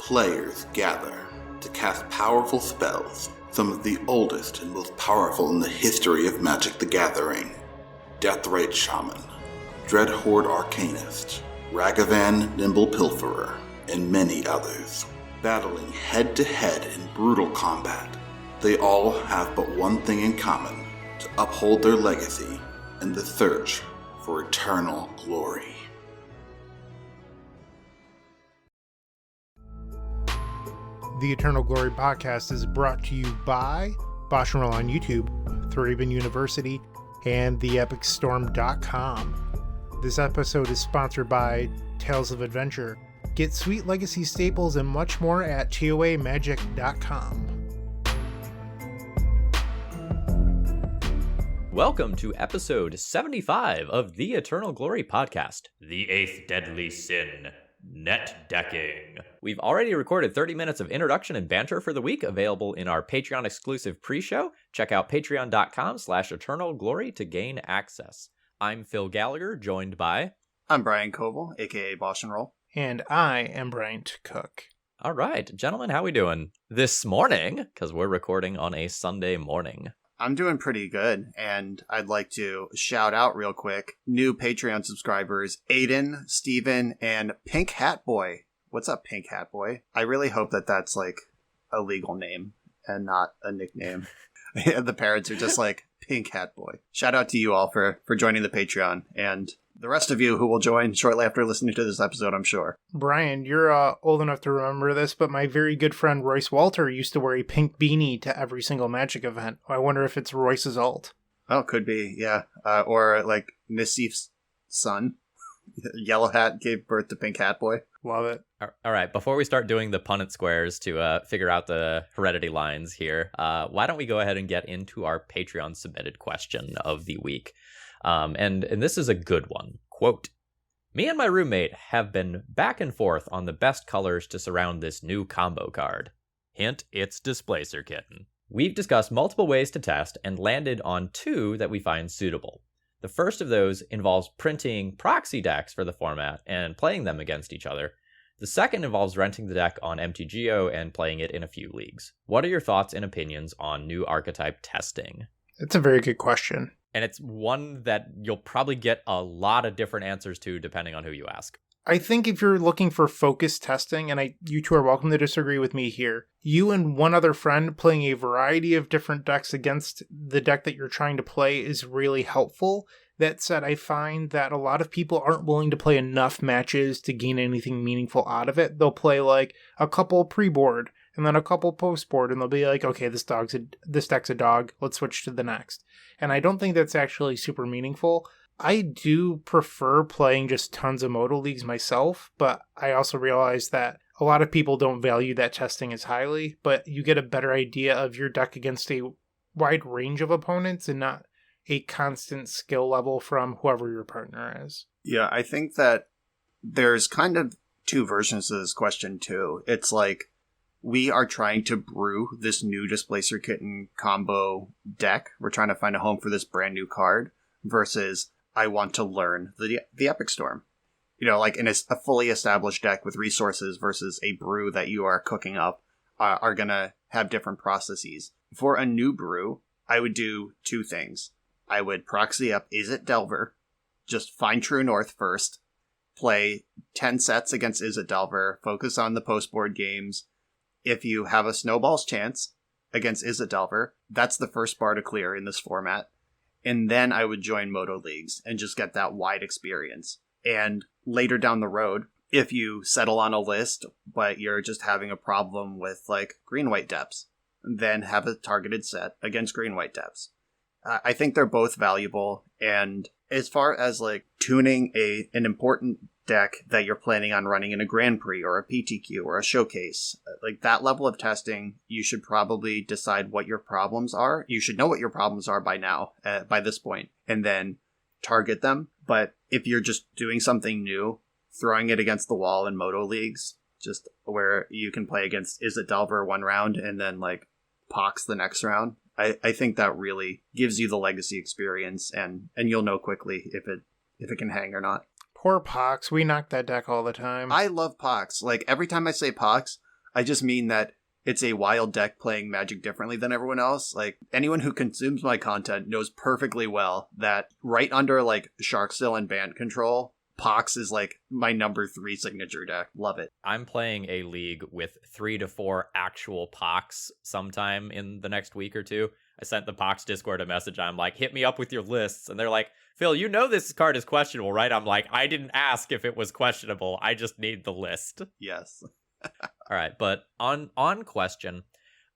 players gather to cast powerful spells, some of the oldest and most powerful in the history of Magic the Gathering. Deathrite Shaman, Dreadhorde Arcanist, Ragavan Nimble Pilferer, and many others, battling head-to-head in brutal combat. They all have but one thing in common: to uphold their legacy in the search for eternal glory. The Eternal Glory podcast is brought to you by BoshNRoll on YouTube, Thraben University, and theepicstorm.com. This episode is sponsored by Tales of Adventure. Get sweet legacy staples and much more at toamagic.com. Welcome to episode 75 of the Eternal Glory podcast, The Eighth Deadly Sin, Netdecking. We've already recorded 30 minutes of introduction and banter for the week, available in our Patreon exclusive pre-show. Check out patreon.com/eternalglory to gain access. I'm Phil Gallagher, joined by... I'm Brian Coval, aka BoshNRoll. And I am Bryant Cook. All right, gentlemen, how we doing this morning? Because we're recording on a Sunday morning. I'm doing pretty good, and I'd like to shout out real quick new Patreon subscribers, Aiden, Steven, and Pink Hat Boy. What's up, Pink Hat Boy? I really hope that that's like a legal name and not a nickname. The parents are just like, Pink Hat Boy. Shout out to you all for joining the Patreon, and the rest of you who will join shortly after listening to this episode, I'm sure. Brian, you're old enough to remember this, but my very good friend Royce Walter used to wear a pink beanie to every single Magic event. I wonder if it's Royce's alt. Oh, could be, yeah. Or like Nisif's son. Yellow Hat gave birth to Pink Hat Boy. Love it. All right, before we start doing the Punnett squares to figure out the heredity lines here, why don't we go ahead and get into our Patreon submitted question of the week? And this is a good one. Quote, "Me and my roommate have been back and forth on the best colors to surround this new combo card. Hint, it's Displacer Kitten. We've discussed multiple ways to test and landed on two that we find suitable. The first of those involves printing proxy decks for the format and playing them against each other. The second involves renting the deck on MTGO and playing it in a few leagues. What are your thoughts and opinions on new archetype testing?" It's a very good question. And it's one that you'll probably get a lot of different answers to depending on who you ask. I think if you're looking for focused testing, and you two are welcome to disagree with me here, you and one other friend playing a variety of different decks against the deck that you're trying to play is really helpful. That said, I find that a lot of people aren't willing to play enough matches to gain anything meaningful out of it. They'll play like a couple pre-board and then a couple post-board, and they'll be like, okay, this deck's a dog, let's switch to the next. And I don't think that's actually super meaningful. I do prefer playing just tons of Moto Leagues myself, but I also realize that a lot of people don't value that testing as highly, but you get a better idea of your deck against a wide range of opponents and not a constant skill level from whoever your partner is. Yeah, I think that there's kind of two versions of this question too. It's like, we are trying to brew this new Displacer Kitten combo deck. We're trying to find a home for this brand new card versus I want to learn the Epic Storm. You know, like in a fully established deck with resources versus a brew that you are cooking up are going to have different processes. For a new brew, I would do two things. I would proxy up Izzet Delver, just find True North first, play 10 sets against Izzet Delver, focus on the post-board games. If you have a snowball's chance against Izzet Delver, that's the first bar to clear in this format. And then I would join Moto Leagues and just get that wide experience. And later down the road, if you settle on a list, but you're just having a problem with like green-white depths, then have a targeted set against green-white depths. I think they're both valuable. And as far as like tuning an important deck that you're planning on running in a Grand Prix or a PTQ or a showcase, like that level of testing, you should probably decide what your problems are. You should know what your problems are by now, by this point, and then target them. But if you're just doing something new, throwing it against the wall in Moto Leagues, just where you can play against Izzet Delver one round and then like Pox the next round, I think that really gives you the legacy experience, and you'll know quickly if it can hang or not. Poor Pox. We knock that deck all the time. I love Pox. Like, every time I say Pox, I just mean that it's a wild deck playing Magic differently than everyone else. Like, anyone who consumes my content knows perfectly well that right under, like, Sharkstill and Band Control, Pox is, like, my number 3 signature deck. Love it. I'm playing a league with 3 to 4 actual Pox sometime in the next week or two. I sent the Pox Discord a message. I'm like, hit me up with your lists. And they're like, Phil, you know this card is questionable, right? I'm like, I didn't ask if it was questionable. I just need the list. Yes. All right, but on question,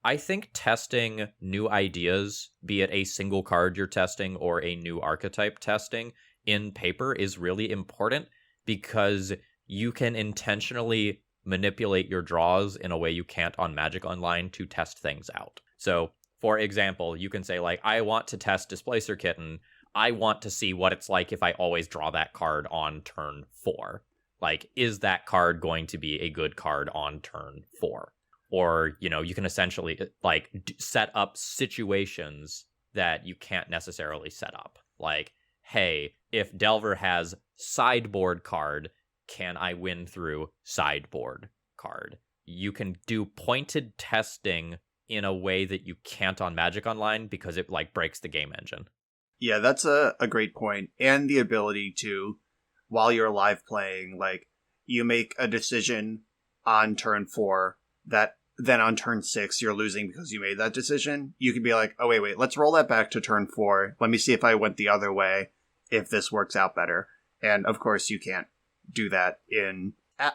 I think testing new ideas, be it a single card you're testing or a new archetype testing in paper, is really important because you can intentionally manipulate your draws in a way you can't on Magic Online to test things out. So, for example, you can say, like, I want to test Displacer Kitten. I want to see what it's like if I always draw that card on turn 4. Like, is that card going to be a good card on turn 4? Or, you know, you can essentially, like, set up situations that you can't necessarily set up. Like, hey, if Delver has sideboard card, can I win through sideboard card? You can do pointed testing in a way that you can't on Magic Online because it, like, breaks the game engine. Yeah, that's a great point. And the ability to, while you're live playing, like, you make a decision on turn 4 that then on turn 6 you're losing because you made that decision. You could be like, oh, wait, let's roll that back to turn 4. Let me see if I went the other way, if this works out better. And of course you can't do that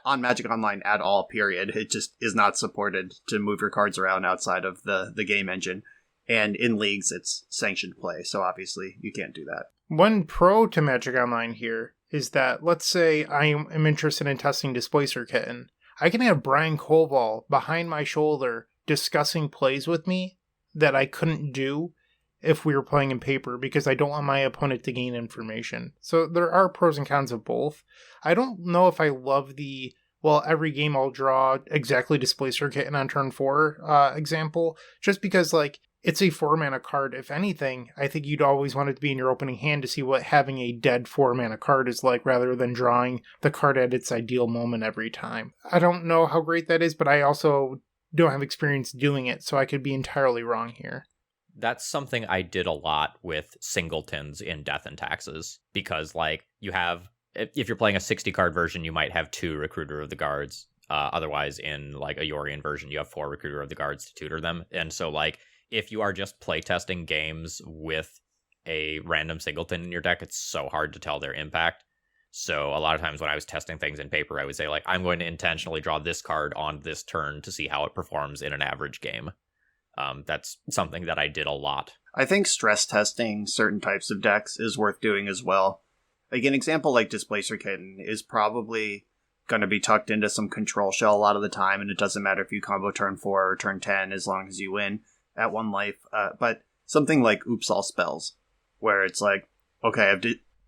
on Magic Online at all, period. It just is not supported to move your cards around outside of the game engine. And in leagues, it's sanctioned play, so obviously you can't do that. One pro to Magic Online here is that, let's say I am interested in testing Displacer Kitten. I can have Brian Coval behind my shoulder discussing plays with me that I couldn't do if we were playing in paper because I don't want my opponent to gain information. So there are pros and cons of both. I don't know if I love every game I'll draw exactly Displacer Kitten on turn 4 example, just because, like, it's a 4-mana card. If anything, I think you'd always want it to be in your opening hand to see what having a dead 4-mana card is like, rather than drawing the card at its ideal moment every time. I don't know how great that is, but I also don't have experience doing it, so I could be entirely wrong here. That's something I did a lot with singletons in Death and Taxes, because, like, you have, if you're playing a 60-card version, you might have 2 Recruiter of the Guards. Otherwise, in, like, a Yorian version, you have 4 Recruiter of the Guards to tutor them. And so, like, if you are just playtesting games with a random singleton in your deck, it's so hard to tell their impact. So a lot of times when I was testing things in paper, I would say, like, I'm going to intentionally draw this card on this turn to see how it performs in an average game. That's something that I did a lot. I think stress testing certain types of decks is worth doing as well. Like, an example like Displacer Kitten is probably going to be tucked into some control shell a lot of the time, and it doesn't matter if you combo turn 4 or turn 10 as long as you win at 1 life. But something like Oops All Spells, where it's like, okay,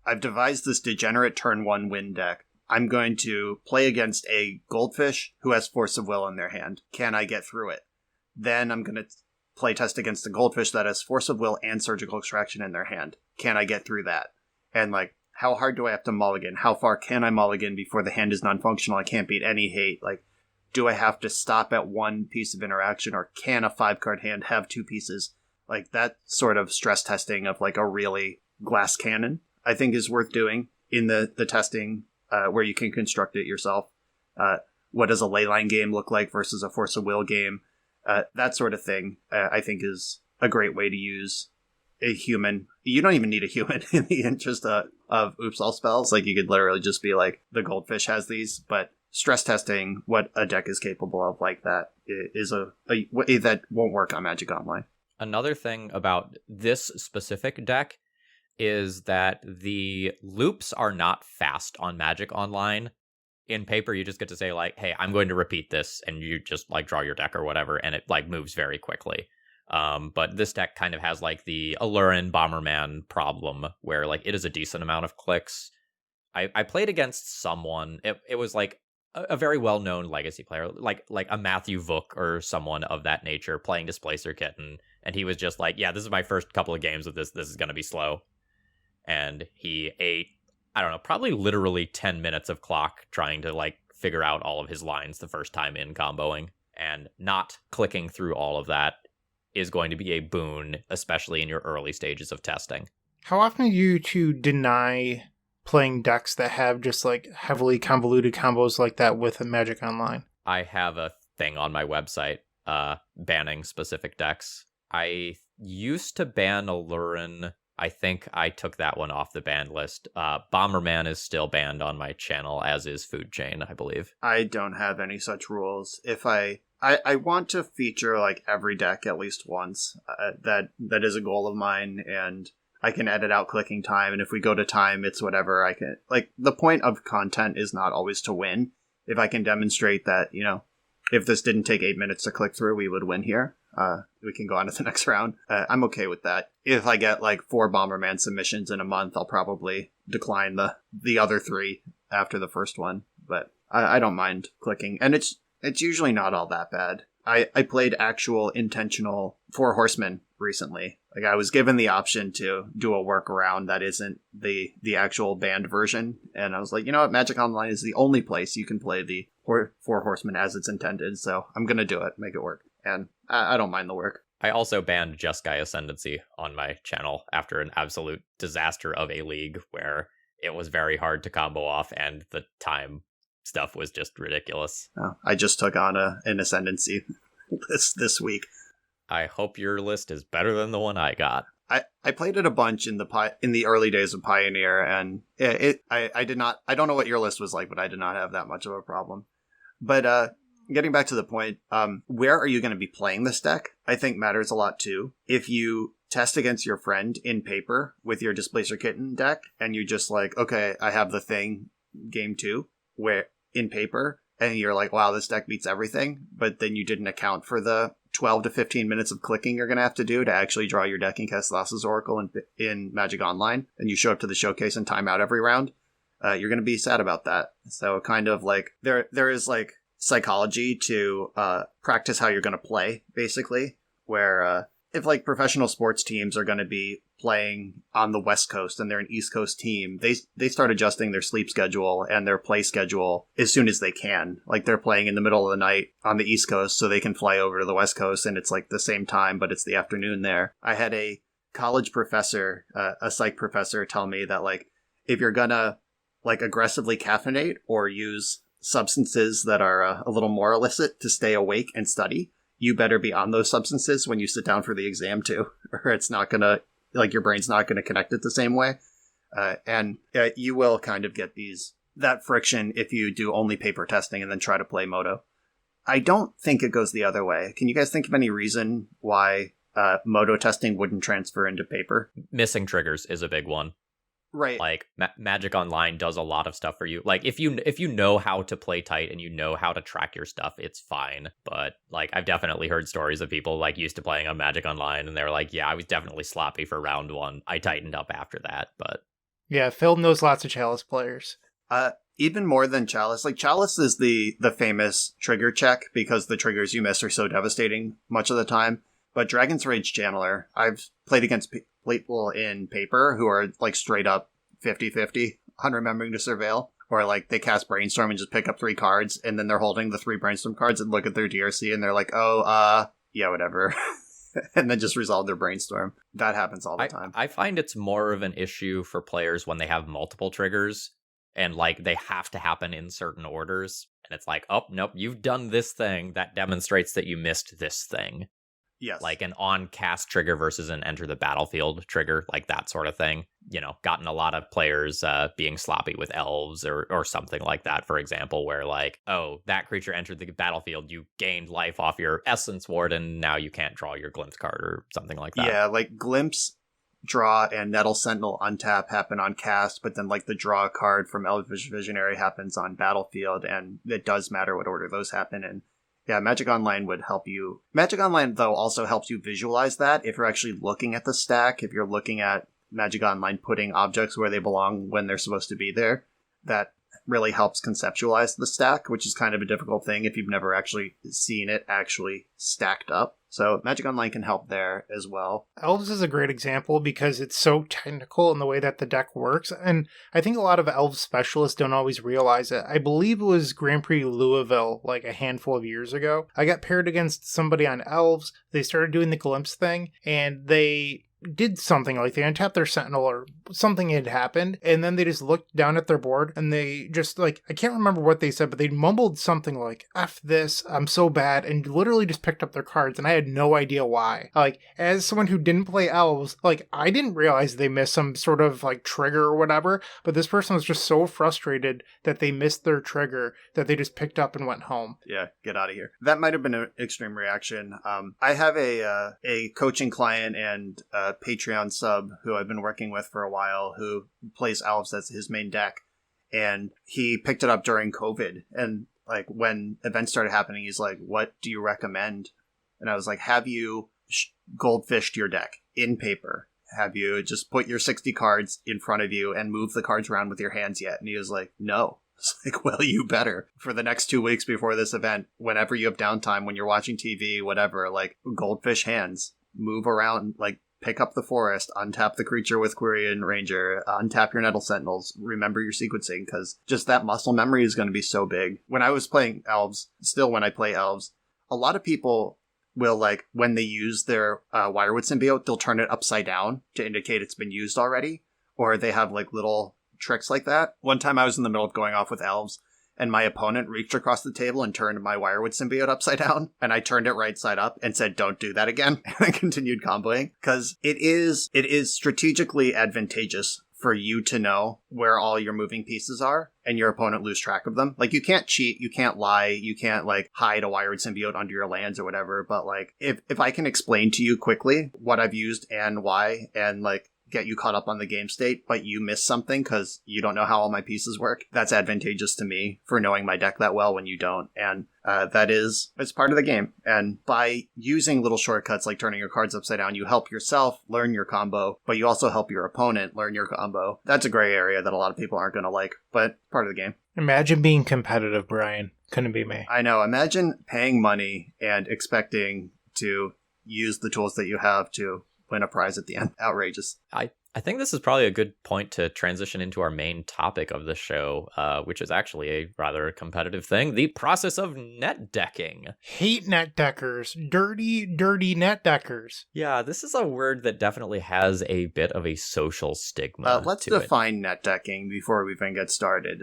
I've devised this degenerate turn 1 win deck. I'm going to play against a Goldfish who has Force of Will in their hand. Can I get through it? Then I'm going to play test against a Goldfish that has Force of Will and Surgical Extraction in their hand. Can I get through that? And, like, how hard do I have to mulligan? How far can I mulligan before the hand is non-functional? I can't beat any hate. Like, do I have to stop at 1 piece of interaction, or can a 5-card hand have 2 pieces? Like, that sort of stress testing of, like, a really glass cannon, I think, is worth doing in the testing where you can construct it yourself. What does a leyline game look like versus a Force of Will game? That sort of thing, I think, is a great way to use a human. You don't even need a human in the interest of Oops All Spells. Like, you could literally just be like, the Goldfish has these, but stress testing what a deck is capable of like that is a way that won't work on Magic Online. Another thing about this specific deck is that the loops are not fast on Magic Online. In paper, you just get to say, like, hey, I'm going to repeat this, and you just, like, draw your deck or whatever, and it, like, moves very quickly. But this deck kind of has, like, the Alurin Bomberman problem, where, like, it is a decent amount of clicks. I played against someone, it was, like, a very well-known legacy player, like a Matthew Vuk or someone of that nature playing Displacer Kitten, and he was just like, yeah, this is my first couple of games of this is going to be slow. And he ate, I don't know, probably literally 10 minutes of clock trying to, like, figure out all of his lines the first time in comboing. and not clicking through all of that is going to be a boon, especially in your early stages of testing. How often do you two deny playing decks that have just like heavily convoluted combos like that with Magic Online? I have a thing on my website banning specific decks. I used to ban Alurin. I think I took that one off the ban list. Bomberman is still banned on my channel, as is Food Chain, I believe. I don't have any such rules. If I want to feature like every deck at least once. That is a goal of mine, and I can edit out clicking time, and if we go to time, it's whatever I can. Like, the point of content is not always to win. If I can demonstrate that, if this didn't take 8 minutes to click through, we would win here. We can go on to the next round. I'm okay with that. If I get like 4 Bomberman submissions in a month, I'll probably decline the other 3 after the first one. But I don't mind clicking, and it's usually not all that bad. I played actual intentional 4 Horsemen recently. Like, I was given the option to do a workaround that isn't the actual banned version, and I was like, you know what, Magic Online is the only place you can play the 4 Horsemen as it's intended, so I'm gonna do it, make it work. And I don't mind the work. I also banned Jeskai Ascendancy on my channel after an absolute disaster of a league where it was very hard to combo off and the time stuff was just ridiculous. Oh, I just took on an Ascendancy this week. I hope your list is better than the one I got. I played it a bunch in the early days of Pioneer, and I did not. I don't know what your list was like, but I did not have that much of a problem. But getting back to the point, where are you going to be playing this deck? I think matters a lot too. If you test against your friend in paper with your Displacer Kitten deck, and you just like, okay, I have the thing, game 2, where in paper, and you're like, wow, this deck beats everything, but then you didn't account for the 12 to 15 minutes of clicking you're going to have to do to actually draw your deck in Castellas's Oracle in Magic Online, and you show up to the showcase and time out every round, you're going to be sad about that. So kind of like, there is like psychology to practice how you're going to play, basically, where if like professional sports teams are going to be playing on the West Coast and they're an East Coast team, they start adjusting their sleep schedule and their play schedule as soon as they can. Like, they're playing in the middle of the night on the East Coast so they can fly over to the West Coast, and it's like the same time, but it's the afternoon there. I had a college professor, a psych professor, tell me that like, if you're gonna like aggressively caffeinate or use substances that are a little more illicit to stay awake and study, you better be on those substances when you sit down for the exam too, or it's not gonna, like, your brain's not gonna connect it the same way. And you will kind of get that friction if you do only paper testing and then try to play Moto. I don't think it goes the other way. Can you guys think of any reason why Moto testing wouldn't transfer into paper? Missing triggers is a big one. Right. Like, Magic Online does a lot of stuff for you. Like, if you know how to play tight and you know how to track your stuff, it's fine. But like, I've definitely heard stories of people like used to playing on Magic Online, and they're like, yeah, I was definitely sloppy for round 1. I tightened up after that. But yeah, Phil knows lots of Chalice players. Even more than Chalice. Like, Chalice is the famous trigger check because the triggers you miss are so devastating much of the time. But Dragon's Rage Channeler, I've played against people in paper who are like straight up 50-50 on remembering to surveil, or like they cast Brainstorm and just pick up 3 cards, and then they're holding the 3 Brainstorm cards and look at their DRC and they're like, oh, yeah, whatever. And then just resolve their Brainstorm. That happens all the time. I find it's more of an issue for players when they have multiple triggers and like they have to happen in certain orders. And it's like, oh, nope, you've done this thing that demonstrates that you missed this thing. Yes. Like an on-cast trigger versus an enter the battlefield trigger, like that sort of thing. You know, gotten a lot of players being sloppy with elves or something like that, for example, where like, oh, that creature entered the battlefield, you gained life off your Essence Ward, and now you can't draw your Glimpse card or something like that. Yeah, like Glimpse, draw, and Nettle Sentinel untap happen on cast, but then like the draw card from Elvish Visionary happens on battlefield, and it does matter what order those happen in. Yeah, Magic Online would help you. Magic Online, though, also helps you visualize that if you're actually looking at the stack, if you're looking at Magic Online putting objects where they belong when they're supposed to be there. That really helps conceptualize the stack, which is kind of a difficult thing if you've never actually seen it actually stacked up. So Magic Online can help there as well. Elves is a great example because it's so technical in the way that the deck works, and I think a lot of Elves specialists don't always realize it. I believe it was Grand Prix Louisville like a handful of years ago. I got paired against somebody on Elves. They started doing the glimpse thing, and they did something like they untapped their Sentinel or something had happened, and then they just looked down at their board and they just like, I can't remember what they said, but they mumbled something like, F this, I'm so bad, and literally just picked up their cards, and I had no idea why. Like, as someone who didn't play Elves, like, I didn't realize they missed some sort of like trigger or whatever, but this person was just so frustrated that they missed their trigger that they just picked up and went home. Yeah, get out of here. That might have been an extreme reaction. I have a coaching client and Patreon sub who I've been working with for a while who plays Elves as his main deck, and he picked it up during COVID, and like when events started happening, he's like, what do you recommend? And I was like, have you goldfished your deck in paper? Have you just put your 60 cards in front of you and move the cards around with your hands yet? And he was like, no. It's like, well, you better. For the next 2 weeks before this event, whenever you have downtime, when you're watching TV, whatever, like goldfish hands, move around, like pick up the forest, untap the creature with Quirion Ranger, untap your Nettle Sentinels, remember your sequencing, because just that muscle memory is going to be so big. When I was playing Elves, still when I play Elves, a lot of people will, like, when they use their Wirewood Symbiote, they'll turn it upside down to indicate it's been used already, or they have, like, little tricks like that. One time I was in the middle of going off with Elves, and my opponent reached across the table and turned my Wirewood Symbiote upside down, and I turned it right side up and said, don't do that again, and I continued comboing, because it is strategically advantageous for you to know where all your moving pieces are, and your opponent lose track of them. Like, you can't cheat, you can't lie, you can't, like, hide a Wirewood Symbiote under your lands or whatever, but, like, if I can explain to you quickly what I've used and why, and, like, get you caught up on the game state, but you miss something because you don't know how all my pieces work, that's advantageous to me for knowing my deck that well when you don't. And it's part of the game. And by using little shortcuts like turning your cards upside down, you help yourself learn your combo, but you also help your opponent learn your combo. That's a gray area that a lot of people aren't going to like, but part of the game. Imagine being competitive, Brian. Couldn't be me. I know. Imagine paying money and expecting to use the tools that you have to win a prize at the end. Outrageous. I think this is probably a good point to transition into our main topic of the show, which is actually a rather competitive thing, the process of net decking. Hate net deckers. Dirty, dirty net deckers. Yeah, this is a word that definitely has a bit of a social stigma. Let's define net decking before we even get started.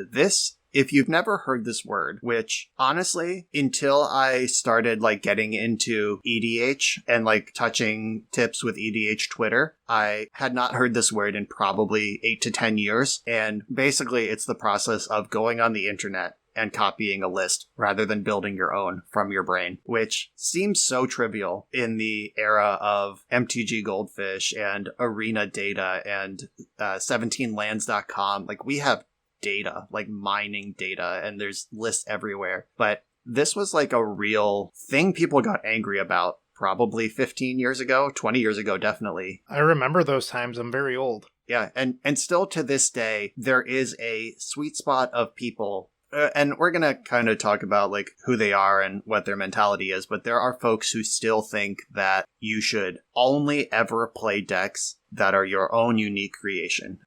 If you've never heard this word, which honestly, until I started like getting into EDH and like touching tips with EDH Twitter, I had not heard this word in probably 8 to 10 years. And basically it's the process of going on the internet and copying a list rather than building your own from your brain, which seems so trivial in the era of MTG Goldfish and Arena Data and 17lands.com. Like, we have data, like mining data, and there's lists everywhere. But this was like a real thing people got angry about probably 15 years ago, 20 years ago, definitely. I remember those times. I'm very old. Yeah, and still to this day, there is a sweet spot of people, and we're going to kind of talk about like who they are and what their mentality is, but there are folks who still think that you should only ever play decks that are your own unique creation.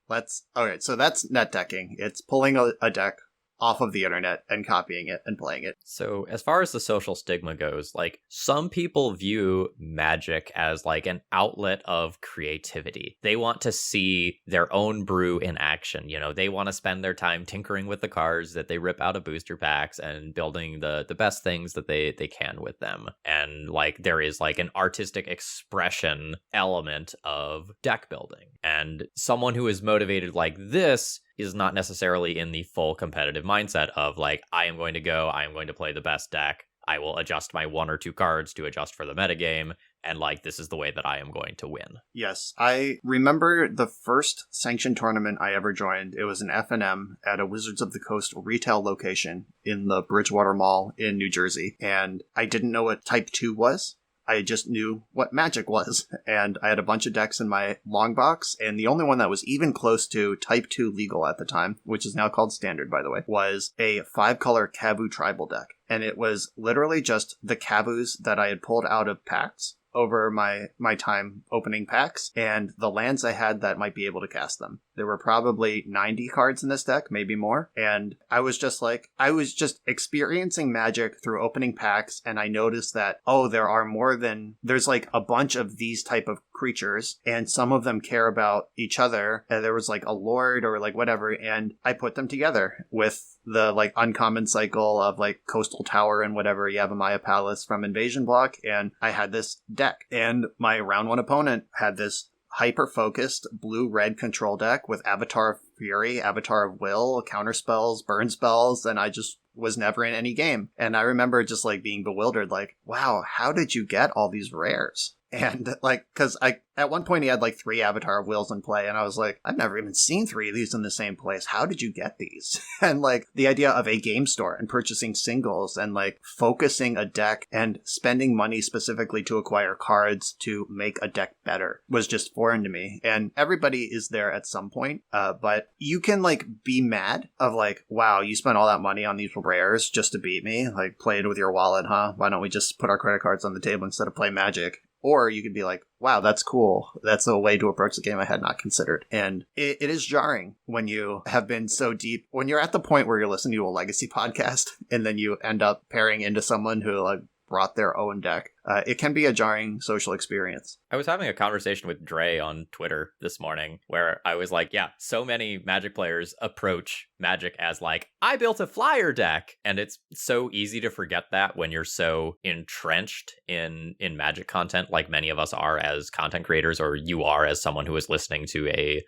So that's net decking. It's pulling a deck off of the internet and copying it and playing it. So as far as the social stigma goes, like, some people view Magic as like an outlet of creativity. They want to see their own brew in action. You know, they want to spend their time tinkering with the cards that they rip out of booster packs and building the best things that they can with them. And like, there is like an artistic expression element of deck building. And someone who is motivated like this is not necessarily in the full competitive mindset of like, I am going to play the best deck. I will adjust my 1 or 2 cards to adjust for the metagame. And like, this is the way that I am going to win. Yes. I remember the first sanctioned tournament I ever joined. It was an F&M at a Wizards of the Coast retail location in the Bridgewater Mall in New Jersey. And I didn't know what Type 2 was. I just knew what Magic was. And I had a bunch of decks in my long box, and the only one that was even close to Type 2 legal at the time, which is now called Standard, by the way, was a 5-color Kavu tribal deck. And it was literally just the Kavus that I had pulled out of packs over my time opening packs, and the lands I had that might be able to cast them. There were probably 90 cards in this deck, maybe more, and I was just experiencing Magic through opening packs, and I noticed that, there's like a bunch of these type of creatures, and some of them care about each other, and there was like a lord or like whatever, and I put them together with the like uncommon cycle of like Coastal Tower and whatever, Yavimaya Palace from Invasion Block, and I had this deck. And my round 1 opponent had this hyper-focused blue-red control deck with Avatar of Fury, Avatar of Will, counter spells, burn spells, and I just was never in any game. And I remember just like being bewildered, like, wow, how did you get all these rares? And like, because at one point he had like 3 Avatar of Wills in play, and I was like, I've never even seen 3 of these in the same place. How did you get these? And like the idea of a game store and purchasing singles and like focusing a deck and spending money specifically to acquire cards to make a deck better was just foreign to me. And everybody is there at some point, but you can like be mad of like, wow, you spent all that money on these rares just to beat me. Like, play it with your wallet, huh? Why don't we just put our credit cards on the table instead of play Magic? Or you could be like, wow, that's cool. That's a way to approach the game I had not considered. And it is jarring when you have been so deep, when you're at the point where you're listening to a legacy podcast and then you end up pairing into someone who like brought their own deck. It can be a jarring social experience. I was having a conversation with Dre on Twitter this morning where I was like, yeah, so many Magic players approach Magic as like, I built a flyer deck. And it's so easy to forget that when you're so entrenched in Magic content, like many of us are as content creators, or you are as someone who is listening to a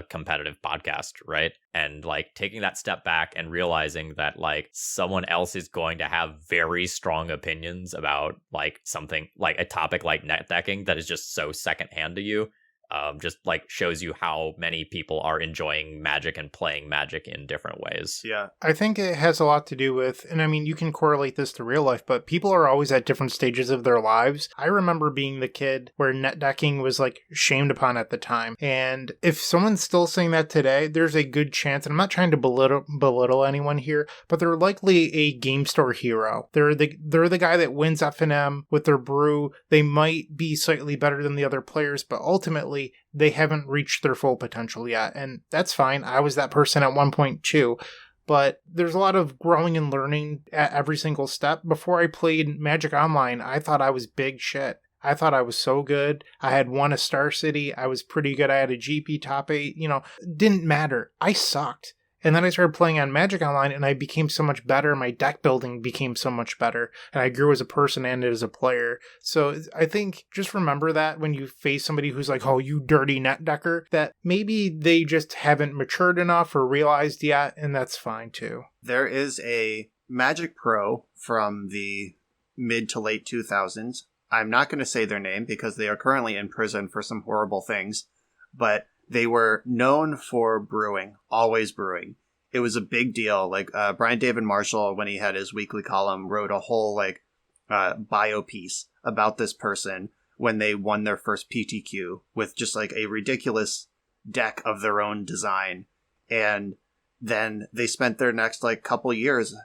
competitive podcast, right? And like taking that step back and realizing that like someone else is going to have very strong opinions about like something like a topic like netdecking that is just so secondhand to you, just like shows you how many people are enjoying Magic and playing Magic in different ways. Yeah. I think it has a lot to do with, and I mean, you can correlate this to real life, but people are always at different stages of their lives. I remember being the kid where netdecking was like shamed upon at the time. And if someone's still saying that today, there's a good chance, and I'm not trying to belittle anyone here, but they're likely a game store hero. They're the guy that wins F&M with their brew. They might be slightly better than the other players, but ultimately they haven't reached their full potential yet. And that's fine. I was that person at one point too. But there's a lot of growing and learning at every single step. Before I played Magic Online, I thought I was big shit. I thought I was so good. I had won a Star City. I was pretty good. I had a GP top 8. Didn't matter. I sucked. And then I started playing on Magic Online, and I became so much better. My deck building became so much better, and I grew as a person and as a player. So I think just remember that when you face somebody who's like, oh, you dirty netdecker, that maybe they just haven't matured enough or realized yet, and that's fine too. There is a Magic Pro from the mid to late 2000s. I'm not going to say their name because they are currently in prison for some horrible things, but they were known for brewing, always brewing. It was a big deal. Like Brian David Marshall, when he had his weekly column, wrote a whole bio piece about this person when they won their first PTQ with just like a ridiculous deck of their own design. And then they spent their next couple years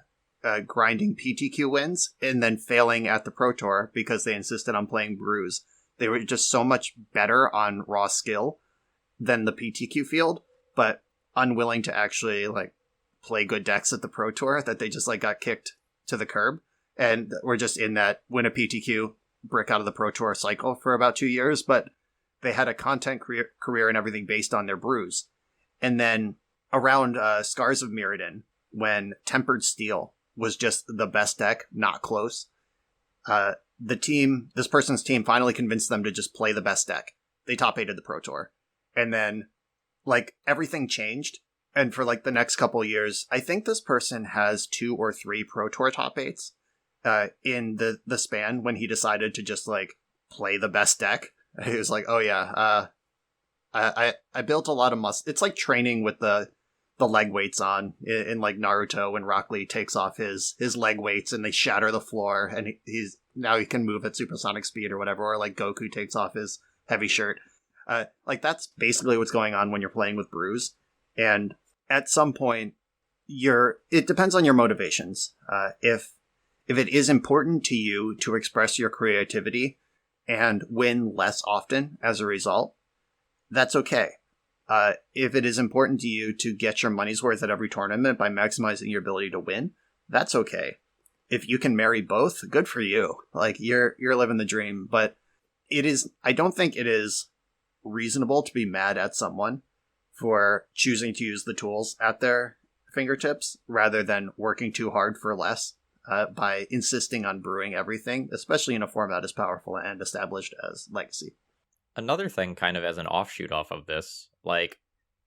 grinding PTQ wins and then failing at the Pro Tour because they insisted on playing brews. They were just so much better on raw skill than the PTQ field, but unwilling to actually play good decks at the Pro Tour that they just got kicked to the curb. And we're just in that win a PTQ, brick out of the Pro Tour cycle for about 2 years, but they had a content career and everything based on their brews. And then around Scars of Mirrodin, when Tempered Steel was just the best deck, not close, this person's team finally convinced them to just play the best deck. They top 8'd the Pro Tour. And then, everything changed. And for, the next couple years, I think this person has 2 or 3 Pro Tour top 8s in the span when he decided to just, play the best deck. He was like, oh, yeah, I built a lot of muscle. It's like training with the leg weights on in Naruto when Rock Lee takes off his leg weights and they shatter the floor. And now he can move at supersonic speed or whatever, or like Goku takes off his heavy shirt. Like that's basically what's going on when you're playing with brews. And at some point, it depends on your motivations. If it is important to you to express your creativity and win less often as a result, that's okay. If it is important to you to get your money's worth at every tournament by maximizing your ability to win, that's okay. If you can marry both, good for you. Like you're living the dream. But I don't think it is reasonable to be mad at someone for choosing to use the tools at their fingertips rather than working too hard for less by insisting on brewing everything, especially in a format as powerful and established as Legacy. Another thing kind of as an offshoot off of this, like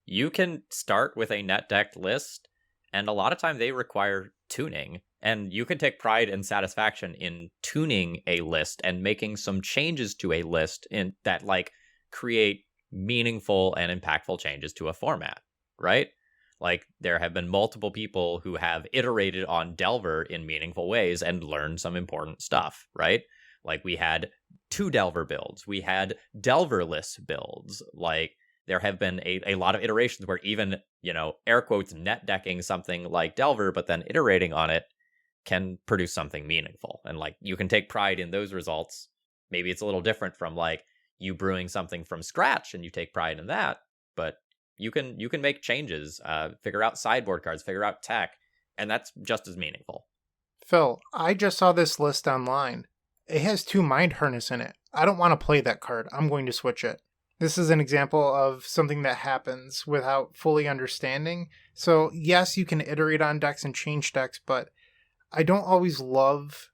you can start with a net decked list, and a lot of time they require tuning, and you can take pride and satisfaction in tuning a list and making some changes to a list in that like create meaningful and impactful changes to a format, right? Like there have been multiple people who have iterated on Delver in meaningful ways and learned some important stuff, right? Like we had 2 Delver builds, we had Delverless builds. Like there have been a lot of iterations where even, air quotes, net decking something like Delver, but then iterating on it can produce something meaningful. And like you can take pride in those results. Maybe it's a little different from like you brewing something from scratch and you take pride in that, but you can make changes, figure out sideboard cards, figure out tech, and that's just as meaningful. Phil, I just saw this list online. It has 2 Mind Harness in it. I don't want to play that card. I'm going to switch it. This is an example of something that happens without fully understanding. So yes, you can iterate on decks and change decks, but I don't always love,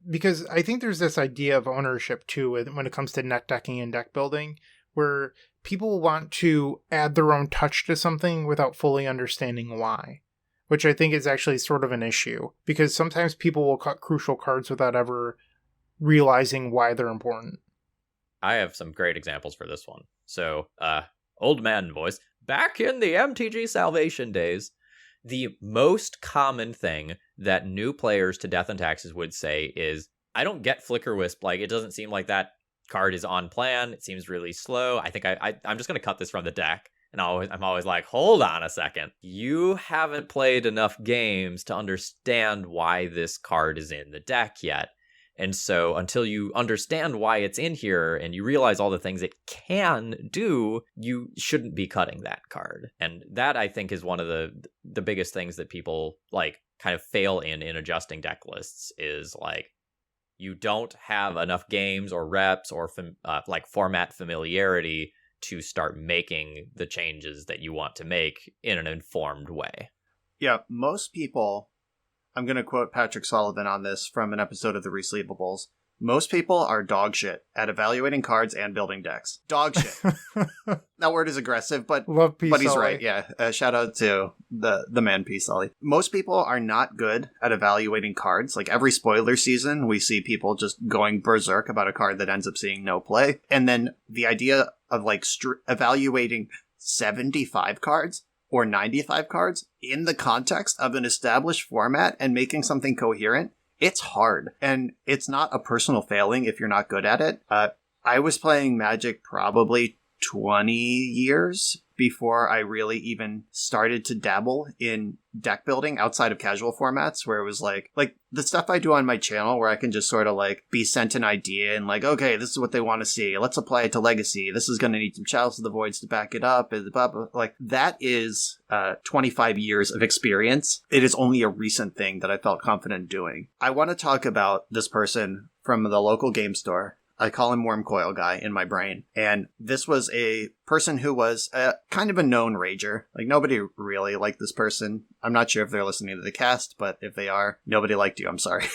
because I think there's this idea of ownership too when it comes to net decking and deck building, where people want to add their own touch to something without fully understanding why, which I think is actually sort of an issue, because sometimes people will cut crucial cards without ever realizing why they're important. I have some great examples for this one. So, old man voice, back in the MTG Salvation days, the most common thing that new players to Death and Taxes would say is, I don't get Flicker Wisp, like it doesn't seem like that card is on plan, it seems really slow, I think I'm just going to cut this from the deck. And I'm always like, hold on a second. You haven't played enough games to understand why this card is in the deck yet. And so until you understand why it's in here and you realize all the things it can do, you shouldn't be cutting that card. And that, I think, is one of the biggest things that people like kind of fail in adjusting deck lists, is like you don't have enough games or reps or like format familiarity to start making the changes that you want to make in an informed way. Yeah, most people, I'm going to quote Patrick Sullivan on this from an episode of The Resleevables. Most people are dog shit at evaluating cards and building decks. Dog shit. That word is aggressive, but he's right. Yeah. Shout out to the man P. Sully. Most people are not good at evaluating cards. Like every spoiler season, we see people just going berserk about a card that ends up seeing no play. And then the idea of like evaluating 75 cards or 95 cards in the context of an established format and making something coherent, it's hard. And it's not a personal failing if you're not good at it. I was playing Magic probably 20 years before I really even started to dabble in deck building outside of casual formats, where it was like the stuff I do on my channel where I can just sort of like be sent an idea and like, okay, this is what they want to see. Let's apply it to Legacy. This is going to need some Chalice of the Voids to back it up. Like that is 25 years of experience. It is only a recent thing that I felt confident doing. I want to talk about this person from the local game store. I call him Worm Coil Guy in my brain. And this was a person who was kind of a known rager. Like, nobody really liked this person. I'm not sure if they're listening to the cast, but if they are, nobody liked you. I'm sorry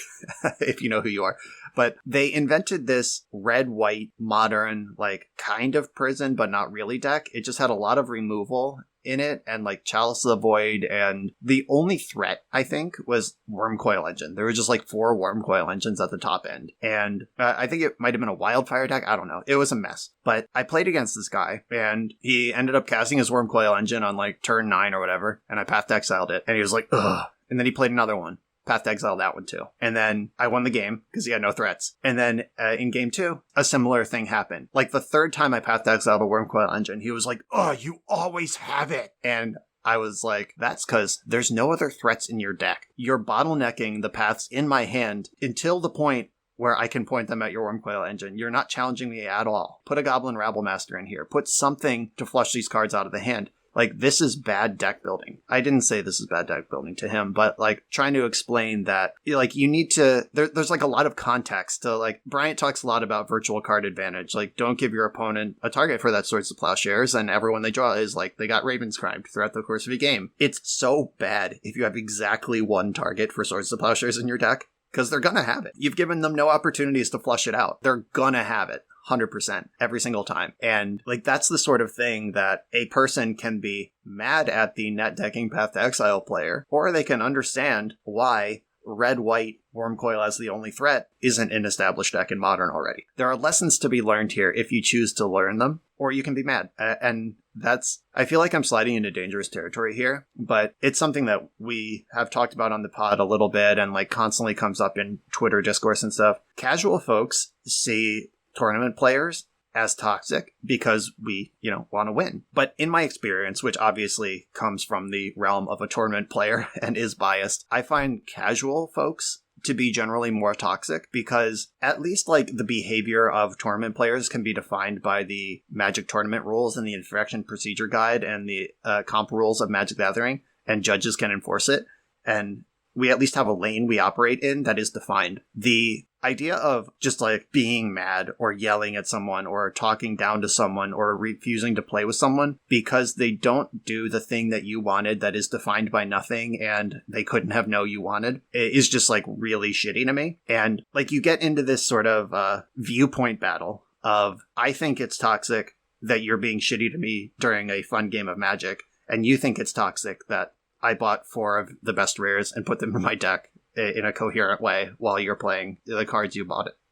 if you know who you are. But they invented this red-white, modern, like, kind of prison, but not really deck. It just had a lot of removal in it, and like Chalice of the Void, and the only threat, I think, was Worm Coil Engine. There were just like 4 Worm Coil Engines at the top end, and I think it might have been a Wildfire deck, I don't know. It was a mess. But I played against this guy, and he ended up casting his Worm Coil Engine on like turn 9 or whatever, and I path exiled it, and he was like, ugh. And then he played another one. Path to Exile that one too. And then I won the game because he had no threats. And then in game 2, a similar thing happened. Like the third time I Path to Exile to Wormcoil Engine, he was like, "Oh, you always have it." And I was like, that's because there's no other threats in your deck. You're bottlenecking the paths in my hand until the point where I can point them at your Wormcoil Engine. You're not challenging me at all. Put a Goblin Rabblemaster in here. Put something to flush these cards out of the hand. Like, this is bad deck building. I didn't say this is bad deck building to him, but, like, trying to explain that, like, you need to... There's, like, a lot of context to, like, Bryant talks a lot about virtual card advantage. Like, don't give your opponent a target for that Swords to Plowshares, and everyone they draw is, like, they got Ravenscribed throughout the course of a game. It's so bad if you have exactly one target for Swords to Plowshares in your deck, because they're gonna have it. You've given them no opportunities to flush it out. They're gonna have it. 100% every single time. And like that's the sort of thing that a person can be mad at the Netdecking Path to Exile player, or they can understand why red-white Wormcoil as the only threat isn't an established deck in Modern already. There are lessons to be learned here if you choose to learn them, or you can be mad. And that's, I feel like I'm sliding into dangerous territory here, but it's something that we have talked about on the pod a little bit and like constantly comes up in Twitter discourse and stuff. Casual folks see tournament players as toxic because we, want to win. But in my experience, which obviously comes from the realm of a tournament player and is biased, I find casual folks to be generally more toxic because at least like the behavior of tournament players can be defined by the Magic tournament rules and the Infraction Procedure Guide and the comp rules of Magic the Gathering, and judges can enforce it. And we at least have a lane we operate in that is defined. The idea of just like being mad or yelling at someone or talking down to someone or refusing to play with someone because they don't do the thing that you wanted that is defined by nothing and they couldn't have known you wanted is just like really shitty to me. And like you get into this sort of viewpoint battle of I think it's toxic that you're being shitty to me during a fun game of Magic, and you think it's toxic that I bought 4 of the best rares and put them in my deck in a coherent way while you're playing the cards you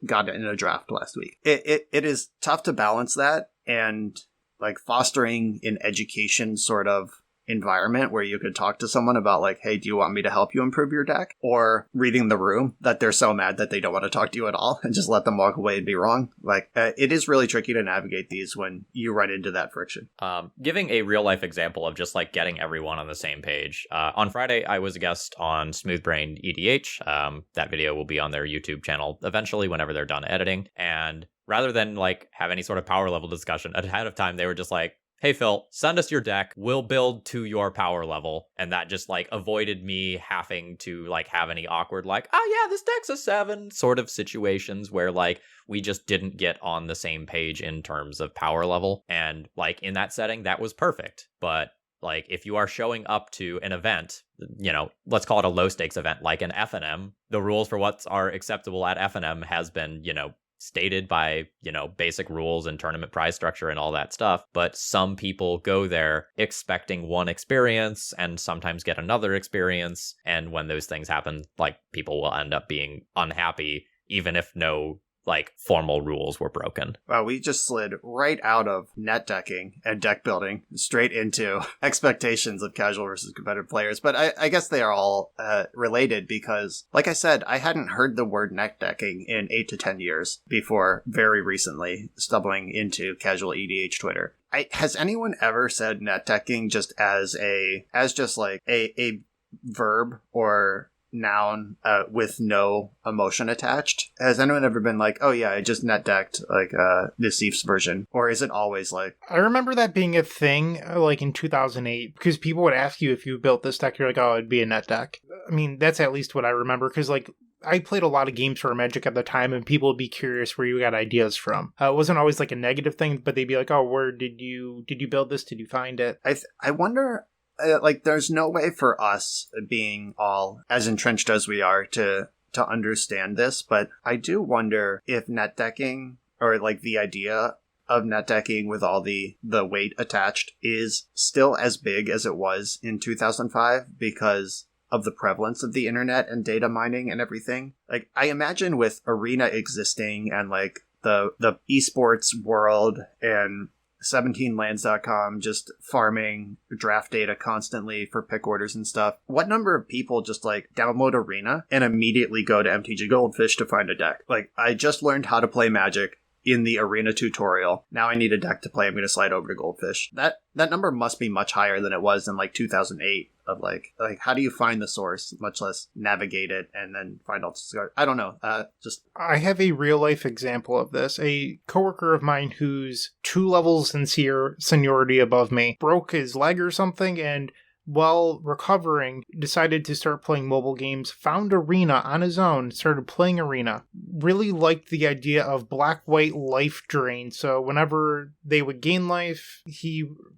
got in a draft last week. It is tough to balance that, and like fostering an education sort of environment where you could talk to someone about like, hey, do you want me to help you improve your deck? Or reading the room that they're so mad that they don't want to talk to you at all and just let them walk away and be wrong. Like it is really tricky to navigate these when you run into that friction. Giving a real life example of just like getting everyone on the same page. On Friday, I was a guest on Smoothbrain EDH. That video will be on their YouTube channel eventually whenever they're done editing. And rather than like have any sort of power level discussion ahead of time, they were just like, hey, Phil, send us your deck. We'll build to your power level. And that just like avoided me having to like have any awkward like, oh yeah, this deck's a 7 sort of situations where like we just didn't get on the same page in terms of power level. And like in that setting, that was perfect. But like if you are showing up to an event, let's call it a low stakes event like an FNM, the rules for what are acceptable at FNM has been, stated by, basic rules and tournament prize structure and all that stuff. But some people go there expecting one experience and sometimes get another experience. And when those things happen, like people will end up being unhappy, even if no like formal rules were broken. Wow, we just slid right out of net decking and deck building straight into expectations of casual versus competitive players. But I guess they are all related because, like I said, I hadn't heard the word net decking in 8 to 10 years before very recently stumbling into casual EDH Twitter. Has anyone ever said net decking just as just like a verb or noun with no emotion attached? Has anyone ever been like, oh yeah, I just net decked like the Thief's version? Or is it always like... I remember that being a thing like in 2008 because people would ask you if you built this deck, you're like, oh, it'd be a net deck. I mean, that's at least what I remember because like I played a lot of games for Magic at the time and people would be curious where you got ideas from. It wasn't always like a negative thing, but they'd be like, oh, where did you build this? Did you find it? I wonder... like, there's no way for us being all as entrenched as we are to understand this, but I do wonder if net decking, or like the idea of net decking with all the weight attached, is still as big as it was in 2005 because of the prevalence of the internet and data mining and everything. Like, I imagine with Arena existing and like the esports world and 17lands.com, just farming draft data constantly for pick orders and stuff. What number of people just like download Arena and immediately go to MTG Goldfish to find a deck? Like, I just learned how to play Magic in the Arena tutorial. Now I need a deck to play. I'm going to slide over to Goldfish. That number must be much higher than it was in like 2008 of like how do you find the source, much less navigate it and then find all the... I don't know. I have a real life example of this. A coworker of mine who's 2 levels in seniority above me broke his leg or something, and while recovering, decided to start playing mobile games, found Arena on his own, started playing Arena. Really liked the idea of black-white life drain. So whenever they would gain life,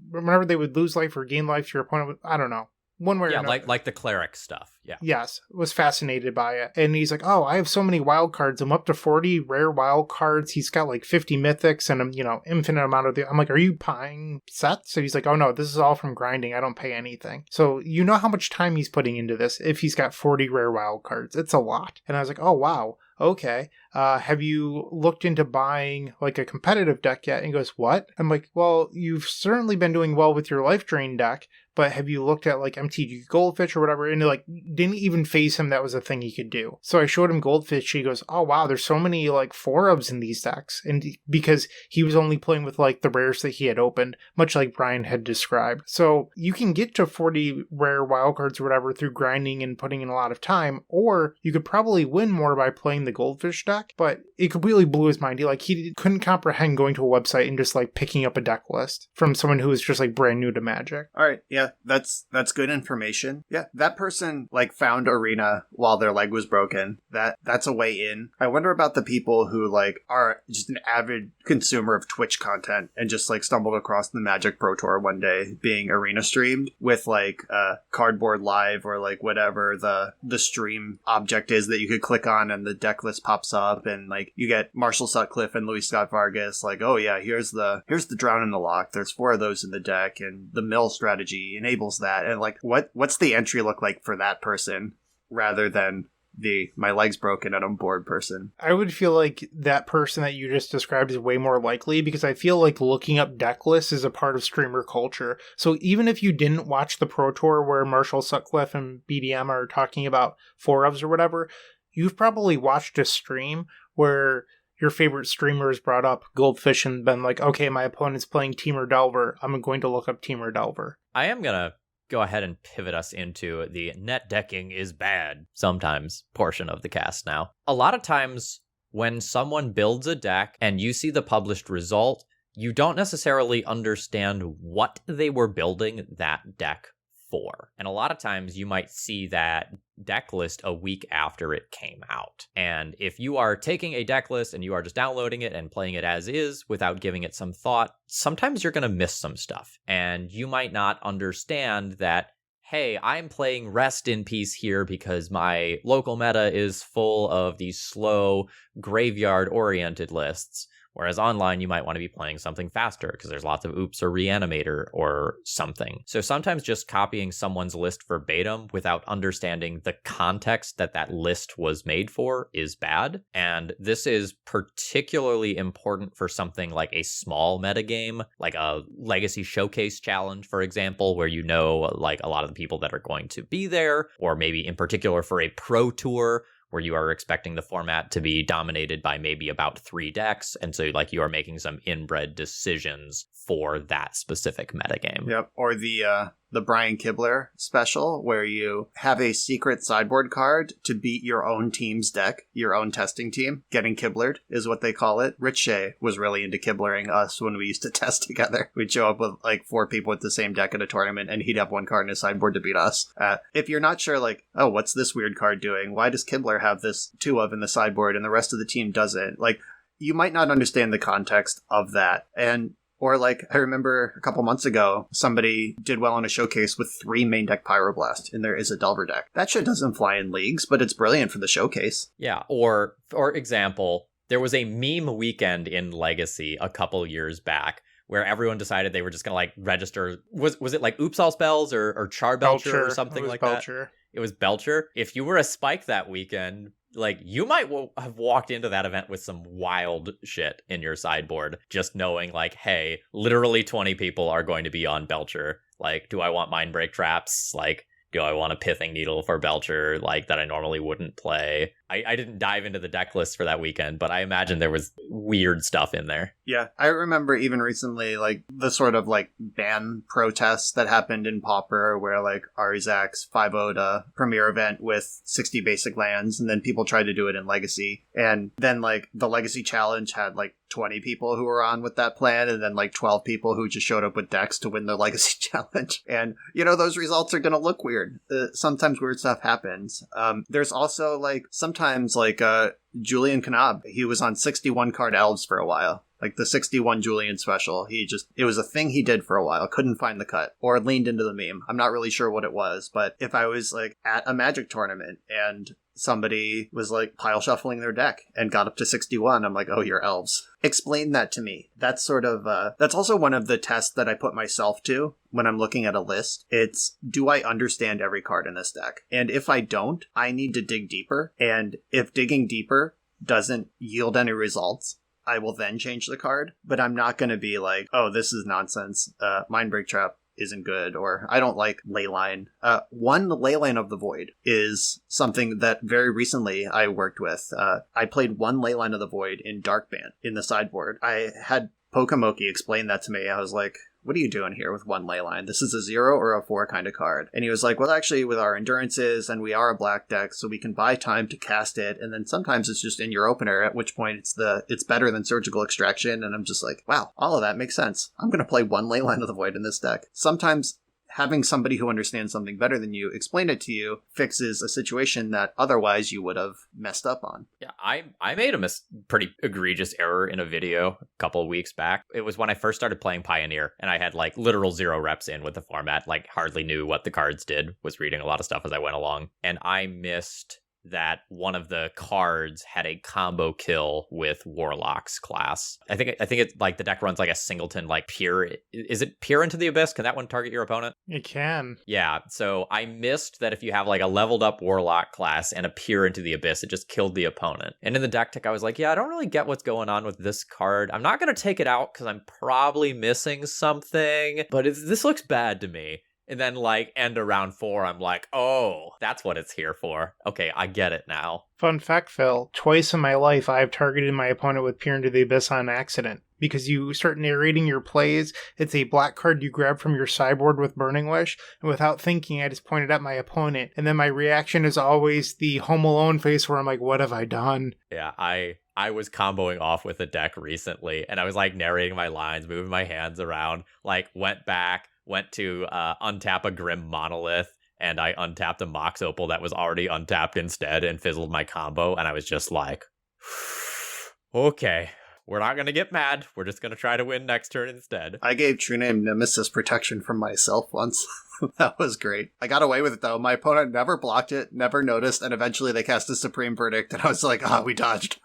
whenever they would lose life or gain life, your opponent would, I don't know, one way or another. Yeah, like the cleric stuff. Yeah. Yes, was fascinated by it. And he's like, oh, I have so many wild cards. I'm up to 40 rare wild cards. He's got like 50 mythics and, infinite amount of I'm like, are you buying sets? So he's like, oh no, this is all from grinding. I don't pay anything. So you know how much time he's putting into this if he's got 40 rare wild cards. It's a lot. And I was like, oh, wow. Okay. Have you looked into buying like a competitive deck yet? And he goes, what? I'm like, well, you've certainly been doing well with your life drain deck, but have you looked at like MTG Goldfish or whatever? And it like didn't even phase him that was a thing he could do. So I showed him Goldfish. He goes, oh wow, there's so many like 4-ofs in these decks. And because he was only playing with like the rares that he had opened, much like Brian had described. So you can get to 40 rare wildcards or whatever through grinding and putting in a lot of time, or you could probably win more by playing the Goldfish deck. But it completely blew his mind. He couldn't comprehend going to a website and just like picking up a deck list from someone who was just like brand new to Magic. All right. Yeah, that's good information. Yeah, that person like found Arena while their leg was broken. That's a way in. I wonder about the people who like are just an avid consumer of Twitch content and just like stumbled across the Magic Pro Tour one day being Arena streamed with like Cardboard Live or like whatever the stream object is that you could click on and the deck list pops up and like you get Marshall Sutcliffe and Louis Scott Vargas like, oh yeah, here's the Drown in the Loch. There's 4 of those in the deck and the mill strategy enables that. And like what's the entry look like for that person rather than the my leg's broken and I'm bored person? I would feel like that person that you just described is way more likely, because I feel like looking up deck lists is a part of streamer culture. So even if you didn't watch the Pro Tour where Marshall Sutcliffe and BDM are talking about 4-ofs or whatever, you've probably watched a stream where your favorite streamer has brought up Goldfish and been like, okay, my opponent's playing Teamer Delver. I'm going to look up Teamer Delver. I am going to go ahead and pivot us into the net decking is bad sometimes portion of the cast now. A lot of times when someone builds a deck and you see the published result, you don't necessarily understand what they were building that deck for. And a lot of times you might see that deck list a week after it came out. And if you are taking a deck list and you are just downloading it and playing it as is without giving it some thought, sometimes you're going to miss some stuff. And you might not understand that, hey, I'm playing Rest in Peace here because my local meta is full of these slow, graveyard-oriented lists. Whereas online, you might want to be playing something faster because there's lots of Oops or Reanimator or something. So sometimes just copying someone's list verbatim without understanding the context that list was made for is bad. And this is particularly important for something like a small metagame, like a Legacy Showcase Challenge, for example, where you know like a lot of the people that are going to be there, or maybe in particular for a Pro Tour, where you are expecting the format to be dominated by maybe about 3 decks. And so like you are making some inbred decisions for that specific metagame. Yep. Or the Brian Kibler special, where you have a secret sideboard card to beat your own team's deck, your own testing team. Getting Kiblered is what they call it. Rich Shea was really into Kiblering us when we used to test together. We'd show up with like 4 people with the same deck at a tournament, and he'd have 1 card in his sideboard to beat us. If you're not sure, like, oh, what's this weird card doing? Why does Kibler have this 2 of in the sideboard and the rest of the team doesn't? Like, you might not understand the context of that. Or like, I remember a couple months ago, somebody did well on a showcase with 3 main deck Pyroblast, and there is a Delver deck. That shit doesn't fly in leagues, but it's brilliant for the showcase. Yeah, or for example, there was a meme weekend in Legacy a couple years back where everyone decided they were just going to like register. Was it like Oops All Spells or Charbelcher or something like Belcher. that? It was Belcher. If you were a Spike that weekend, like, you might have walked into that event with some wild shit in your sideboard, just knowing, like, hey, literally 20 people are going to be on Belcher. Like, do I want Mindbreak Traps? Like, do I want a Pithing Needle for Belcher, like, that I normally wouldn't play? I didn't dive into the deck list for that weekend, but I imagine there was weird stuff in there. Yeah, I remember even recently, like, the sort of, like, ban protests that happened in Pauper, where, like, Arizak's 5-0'd a premier event with 60 basic lands, and then people tried to do it in Legacy. And then, like, the Legacy Challenge had, like, 20 people who were on with that plan, and then, like, 12 people who just showed up with decks to win the Legacy Challenge. And, you know, those results are gonna look weird. Sometimes weird stuff happens. There's also, like, sometimes, like, Julian Knab, he was on 61 card elves for a while. Like the 61 Julian special. It was a thing he did for a while. Couldn't find the cut. Or leaned into the meme. I'm not really sure what it was. But if I was like at a Magic tournament and somebody was like pile shuffling their deck and got up to 61, I'm like, oh, you're elves. Explain that to me. That's sort of, that's also one of the tests that I put myself to when I'm looking at a list. It's, do I understand every card in this deck? And if I don't, I need to dig deeper. And if digging deeper doesn't yield any results, I will then change the card, but I'm not going to be like, oh, this is nonsense. Mindbreak Trap isn't good, or I don't like Leyline. One Leyline of the Void is something that very recently I worked with. I played one Leyline of the Void in Dark Band in the sideboard. I had Pokemoki explain that to me. I was like, what are you doing here with one Leyline? This is a 0 or a 4 kind of card. And he was like, well, actually, with our endurances, and we are a black deck, so we can buy time to cast it, and then sometimes it's just in your opener, at which point it's better than Surgical Extraction, and I'm just like, wow, all of that makes sense. I'm going to play one Leyline of the Void in this deck. Sometimes having somebody who understands something better than you explain it to you fixes a situation that otherwise you would have messed up on. Yeah, I made a pretty egregious error in a video a couple of weeks back. It was when I first started playing Pioneer, and I had like literal 0 reps in with the format, like hardly knew what the cards did, was reading a lot of stuff as I went along, and I missed that one of the cards had a combo kill with Warlock's class. I think it's like the deck runs like a singleton, like Peer. Is it Peer into the Abyss? Can that one target your opponent? It can. Yeah, so I missed that if you have like a leveled up Warlock class and a Peer into the Abyss, it just killed the opponent. And in the deck tech, I was like, yeah, I don't really get what's going on with this card. I'm not going to take it out because I'm probably missing something, but this looks bad to me. And then, like, end of round 4, I'm like, oh, that's what it's here for. Okay, I get it now. Fun fact, Phil, twice in my life I've targeted my opponent with Peer into the Abyss on accident. Because you start narrating your plays, it's a black card you grab from your sideboard with Burning Wish, and without thinking, I just pointed at my opponent. And then my reaction is always the Home Alone face where I'm like, what have I done? Yeah, I was comboing off with a deck recently, and I was, like, narrating my lines, moving my hands around, like, went to untap a Grim Monolith, and I untapped a Mox Opal that was already untapped instead and fizzled my combo, and I was just like, okay, we're not going to get mad. We're just going to try to win next turn instead. I gave True Name Nemesis protection from myself once. That was great. I got away with it, though. My opponent never blocked it, never noticed, and eventually they cast a Supreme Verdict, and I was like, we dodged.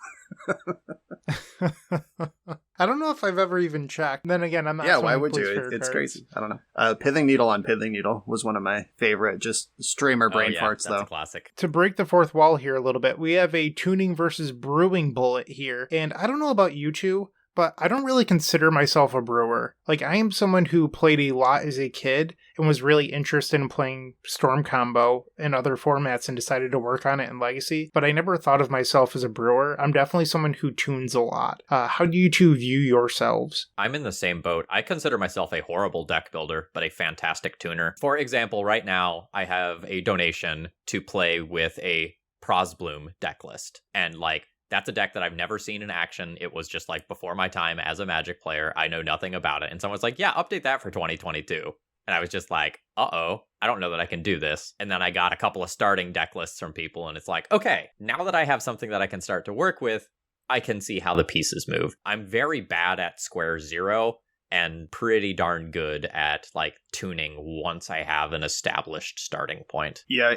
I don't know if I've ever even checked. Then again, I'm not. Yeah, why would you? It's crazy. I don't know. Pithing Needle on Pithing Needle was one of my favorite, just streamer brain farts, that's though. A classic. To break the fourth wall here a little bit, we have a tuning versus brewing bullet here, and I don't know about you two, but I don't really consider myself a brewer. Like, I am someone who played a lot as a kid and was really interested in playing Storm Combo and other formats and decided to work on it in Legacy, but I never thought of myself as a brewer. I'm definitely someone who tunes a lot. How do you two view yourselves? I'm in the same boat. I consider myself a horrible deck builder, but a fantastic tuner. For example, right now, I have a donation to play with a Prosbloom deck list, and, like, that's a deck that I've never seen in action. It was just like before my time as a Magic player. I know nothing about it. And someone's like, yeah, update that for 2022. And I was just like, I don't know that I can do this. And then I got a couple of starting deck lists from people. And it's like, okay, now that I have something that I can start to work with, I can see how the pieces move. I'm very bad at square 0 and pretty darn good at like tuning once I have an established starting point. Yeah,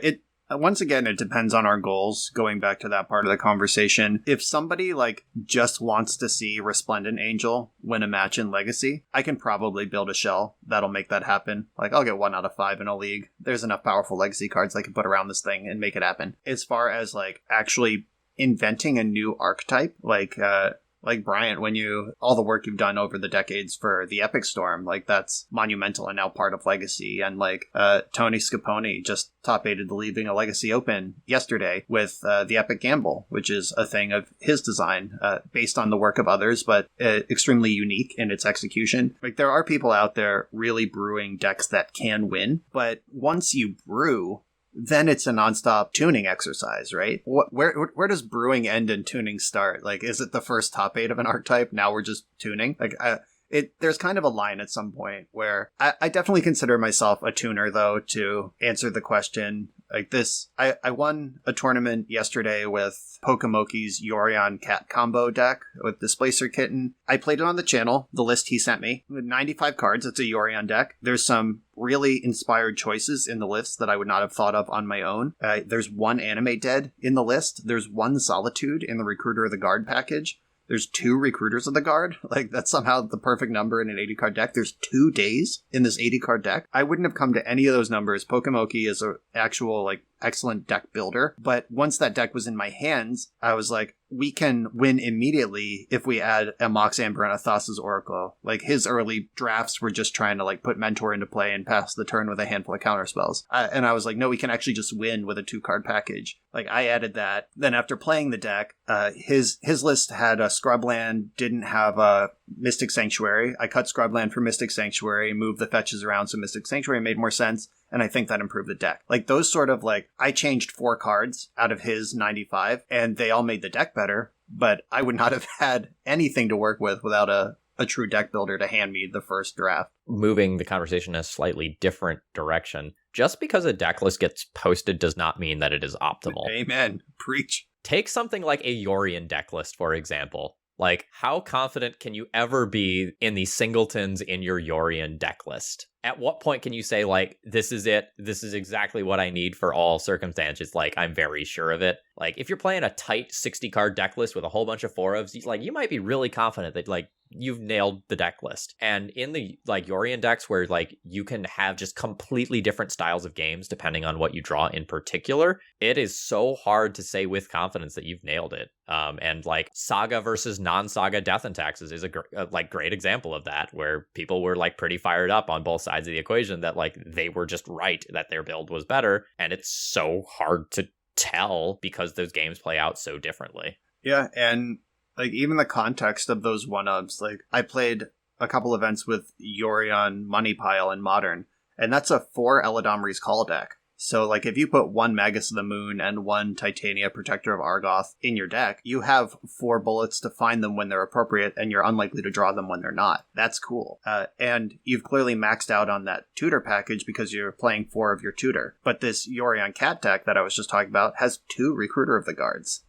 once again, it depends on our goals, going back to that part of the conversation. If somebody, like, just wants to see Resplendent Angel win a match in Legacy, I can probably build a shell that'll make that happen. Like, I'll get 1 out of 5 in a league. There's enough powerful Legacy cards I can put around this thing and make it happen. As far as, like, actually inventing a new archetype, like Bryant, all the work you've done over the decades for the Epic Storm, like that's monumental and now part of Legacy. And Tony Scapone just top-aided the Leaving a Legacy Open yesterday with the Epic Gamble, which is a thing of his design, based on the work of others, but extremely unique in its execution. Like there are people out there really brewing decks that can win, but once you brew, then it's a nonstop tuning exercise, right? Where does brewing end and tuning start? Like, is it the first top 8 of an archetype? Now we're just tuning? There's kind of a line at some point where I definitely consider myself a tuner, though, to answer the question like this. I won a tournament yesterday with Pokemoki's Yorion Cat combo deck with Displacer Kitten. I played it on the channel, the list he sent me. With 95 cards, it's a Yorion deck. There's some really inspired choices in the list that I would not have thought of on my own. There's one Animate Dead in the list. There's one Solitude in the Recruiter of the Guard package. There's 2 Recruiters of the Guard. Like, that's somehow the perfect number in an 80-card deck. There's 2 days in this 80-card deck. I wouldn't have come to any of those numbers. Pokemoki is an actual, excellent deck builder. But once that deck was in my hands, I was like, we can win immediately if we add a Mox Amber and a Thassa's Oracle. Like, his early drafts were just trying to, put Mentor into play and pass the turn with a handful of counterspells. And I was like, no, we can actually just win with a 2-card package. I added that. Then after playing the deck, his list had a Scrubland, didn't have a Mystic Sanctuary. I cut Scrubland for Mystic Sanctuary, moved the fetches around so Mystic Sanctuary made more sense. And I think that improved the deck. Those sort of I changed 4 cards out of his 95 and they all made the deck better, but I would not have had anything to work with without a true deck builder to hand me the first draft. Moving the conversation in a slightly different direction, just because a deck list gets posted does not mean that it is optimal. Amen. Preach. Take something like a Yorion deck list, for example. How confident can you ever be in the singletons in your Yorion deck list? At what point can you say, this is it, this is exactly what I need for all circumstances, I'm very sure of it? If you're playing a tight 60-card deck list with a whole bunch of 4-ofs, you might be really confident that, you've nailed the deck list. And in the, Yorion decks where, you can have just completely different styles of games depending on what you draw in particular, it is so hard to say with confidence that you've nailed it. And, Saga versus non-Saga Death and Taxes is a great example of that, where people were, pretty fired up on both sides of the equation that they were just right that their build was better, and it's so hard to tell because those games play out so differently. Yeah, and even the context of those 1-ups, I played a couple events with Yorion Money Pile in Modern, and that's a 4 Eladamri's Call deck. So, if you put 1 Magus of the Moon and 1 Titania Protector of Argoth in your deck, you have 4 bullets to find them when they're appropriate, and you're unlikely to draw them when they're not. That's cool. And you've clearly maxed out on that tutor package because you're playing 4 of your tutor. But this Yorion Cat deck that I was just talking about has 2 Recruiter of the Guards.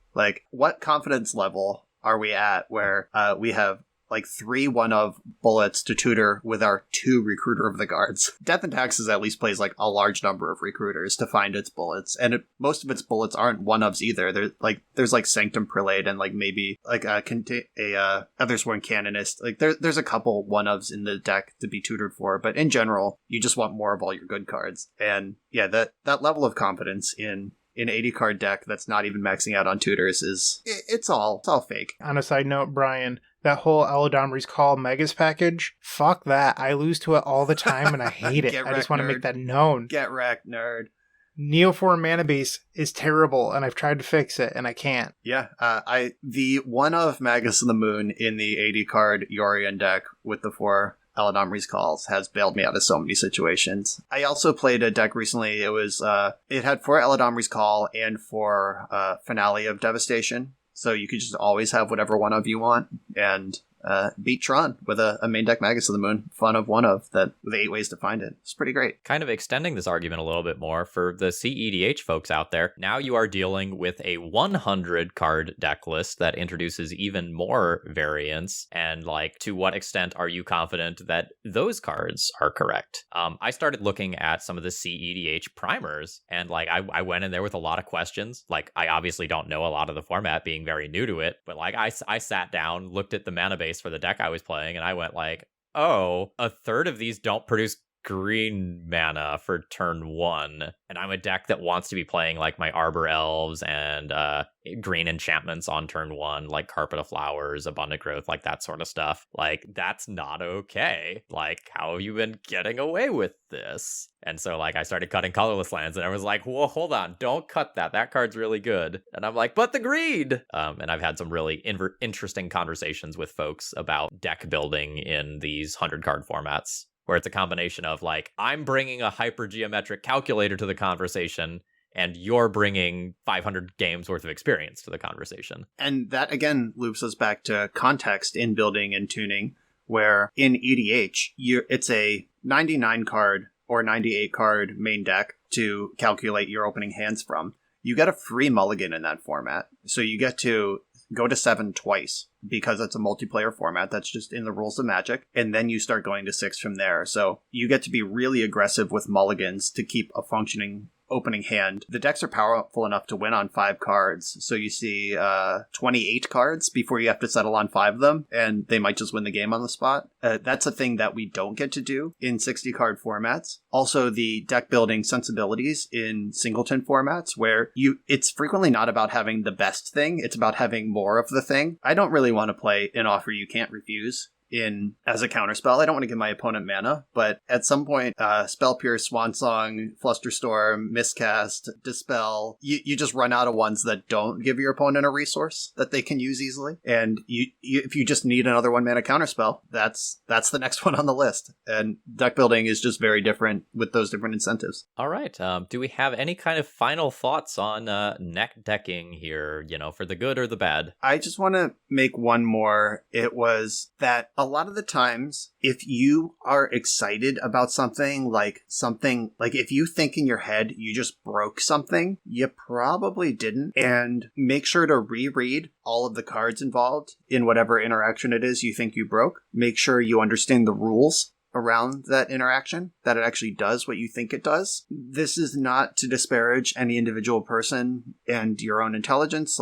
What confidence level are we at where we have 3 1-of bullets to tutor with our 2 Recruiter of the Guards? Death and Taxes at least plays a large number of recruiters to find its bullets, and most of its bullets aren't 1-ofs either. There's Sanctum Prelate and maybe a Ethersworn Canonist. There's a couple 1-ofs in the deck to be tutored for, but in general, you just want more of all your good cards. And yeah, that level of confidence in an 80-card deck that's not even maxing out on tutors it's all fake. On a side note, Brian, that whole Eladamri's Call Megas package, fuck that. I lose to it all the time and I hate it. I just want to make that known. Get wrecked, nerd. Neo4 mana base is terrible and I've tried to fix it and I can't. Yeah, the 1-of Magus of the Moon in the 80-card Yorion deck with the 4 Eladamri's Calls has bailed me out of so many situations. I also played a deck recently. It had 4 Eladamri's Call and 4 Finale of Devastation. So you could just always have whatever 1-of you want and beat Tron with a main deck Magus of the Moon, fun of 1-of, that with 8 ways to find it. It's pretty great. Kind of extending this argument a little bit more for the CEDH folks out there, now you are dealing with a 100 card deck list that introduces even more variants, and to what extent are you confident that those cards are correct? I started looking at some of the CEDH primers, and I went in there with a lot of questions. I obviously don't know a lot of the format, being very new to it, but I sat down, looked at the mana base for the deck I was playing, and I went oh, a third of these don't produce green mana for turn 1, and I'm a deck that wants to be playing like my Arbor Elves and green enchantments on turn 1, like Carpet of Flowers, Abundant Growth, like that sort of stuff. Like, that's not okay. Like, how have you been getting away with this? And so, like, I started cutting colorless lands, and I was like, whoa, hold on, don't cut that. That card's really good. And I'm like, but the greed! And I've had some really interesting conversations with folks about deck building in these 100-card formats, where it's a combination of, like, I'm bringing a hypergeometric calculator to the conversation, and you're bringing 500 games worth of experience to the conversation. And that, again, loops us back to context in building and tuning, where in EDH, it's a 99 card or 98 card main deck to calculate your opening hands from. You get a free mulligan in that format. So you get to go to 7 twice because it's a multiplayer format that's just in the rules of Magic. And then you start going to 6 from there. So you get to be really aggressive with mulligans to keep a functioning opening hand. The decks are powerful enough to win on 5 cards. So you see 28 cards before you have to settle on 5 of them, and they might just win the game on the spot. That's a thing that we don't get to do in 60-card formats. Also, the deck building sensibilities in singleton formats, where it's frequently not about having the best thing, it's about having more of the thing. I don't really want to play an offer you can't refuse as a counterspell. I don't want to give my opponent mana, but at some point, Spell Pierce, Swansong, Flusterstorm, Miscast, Dispel, you just run out of ones that don't give your opponent a resource that they can use easily. And if you just need another 1-mana counterspell, that's the next one on the list. And deck building is just very different with those different incentives. All right. Do we have any kind of final thoughts on Netdecking here, for the good or the bad? I just want to make one more. It was that a lot of the times, if you are excited about something, like if you think in your head you just broke something, you probably didn't. And make sure to reread all of the cards involved in whatever interaction it is you think you broke. Make sure you understand the rules around that interaction, that it actually does what you think it does. This is not to disparage any individual person and your own intelligence,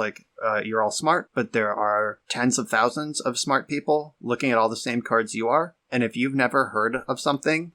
you're all smart, but there are tens of thousands of smart people looking at all the same cards you are. And if you've never heard of something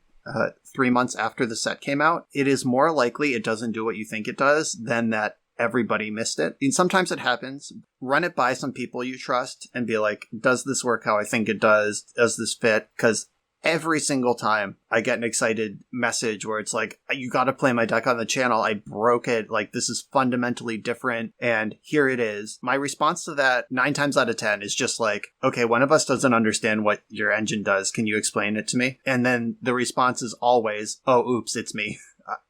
3 months after the set came out, it is more likely it doesn't do what you think it does than that everybody missed it. And sometimes it happens. Run it by some people you trust and be like, does this work how I think it does? Does this fit? Because every single time I get an excited message where it's like, you got to play my deck on the channel. I broke it. Like, this is fundamentally different. And here it is. My response to that 9 times out of 10 is just like, okay, one of us doesn't understand what your engine does. Can you explain it to me? And then the response is always, oh, oops, it's me.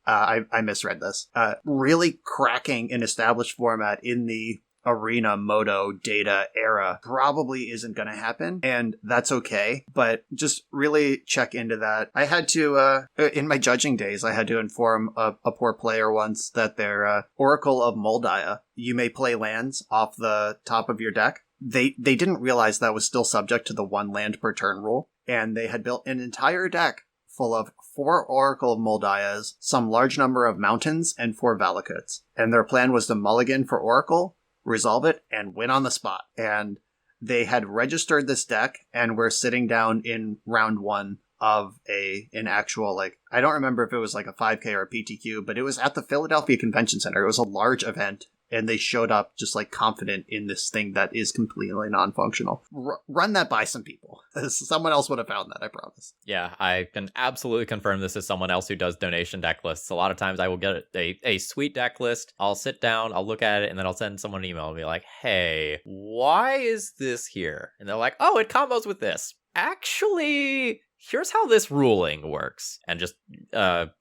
I misread this. Really cracking an established format in the Arena, Moto, Data era probably isn't going to happen, and that's okay, but just really check into that. I had to, in my judging days, I had to inform a poor player once that their Oracle of Moldiah, you may play lands off the top of your deck. They didn't realize that was still subject to the 1 land per turn rule, and they had built an entire deck full of 4 Oracle of Moldiahs, some large number of mountains, and 4 Valakuts. And their plan was to mulligan for Oracle, resolve it, and win on the spot. And they had registered this deck and were sitting down in round 1 of an actual, I don't remember if it was like a 5K or a PTQ, but it was at the Philadelphia Convention Center. It was a large event, and they showed up just confident in this thing that is completely non-functional. Run that by some people. Someone else would have found that, I promise. Yeah, I can absolutely confirm this is someone else who does donation deck lists. A lot of times I will get a sweet deck list. I'll sit down, I'll look at it, and then I'll send someone an email and be like, hey, why is this here? And they're like, oh, it combos with this. Actually, here's how this ruling works. And just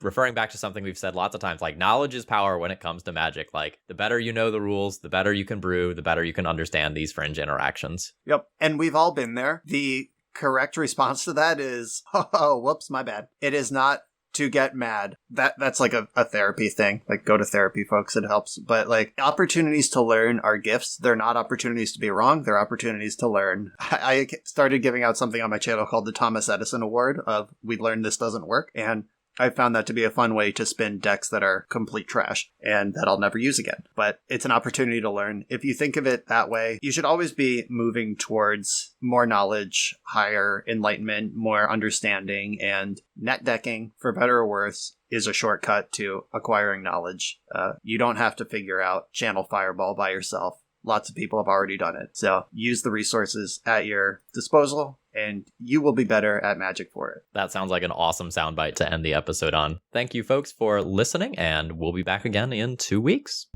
referring back to something we've said lots of times, knowledge is power when it comes to Magic. The better you know the rules, the better you can brew, the better you can understand these fringe interactions. Yep. And we've all been there. The correct response to that is, oh, whoops, my bad. It is not to get mad. That's a therapy thing. Go to therapy, folks. It helps. But opportunities to learn are gifts. They're not opportunities to be wrong. They're opportunities to learn. I started giving out something on my channel called the Thomas Edison Award of we learned this doesn't work. And I found that to be a fun way to spin decks that are complete trash and that I'll never use again. But it's an opportunity to learn. If you think of it that way, you should always be moving towards more knowledge, higher enlightenment, more understanding, and net decking, for better or worse, is a shortcut to acquiring knowledge. You don't have to figure out Channel Fireball by yourself. Lots of people have already done it. So use the resources at your disposal, and you will be better at Magic for it. That sounds like an awesome soundbite to end the episode on. Thank you, folks, for listening, and we'll be back again in 2 weeks.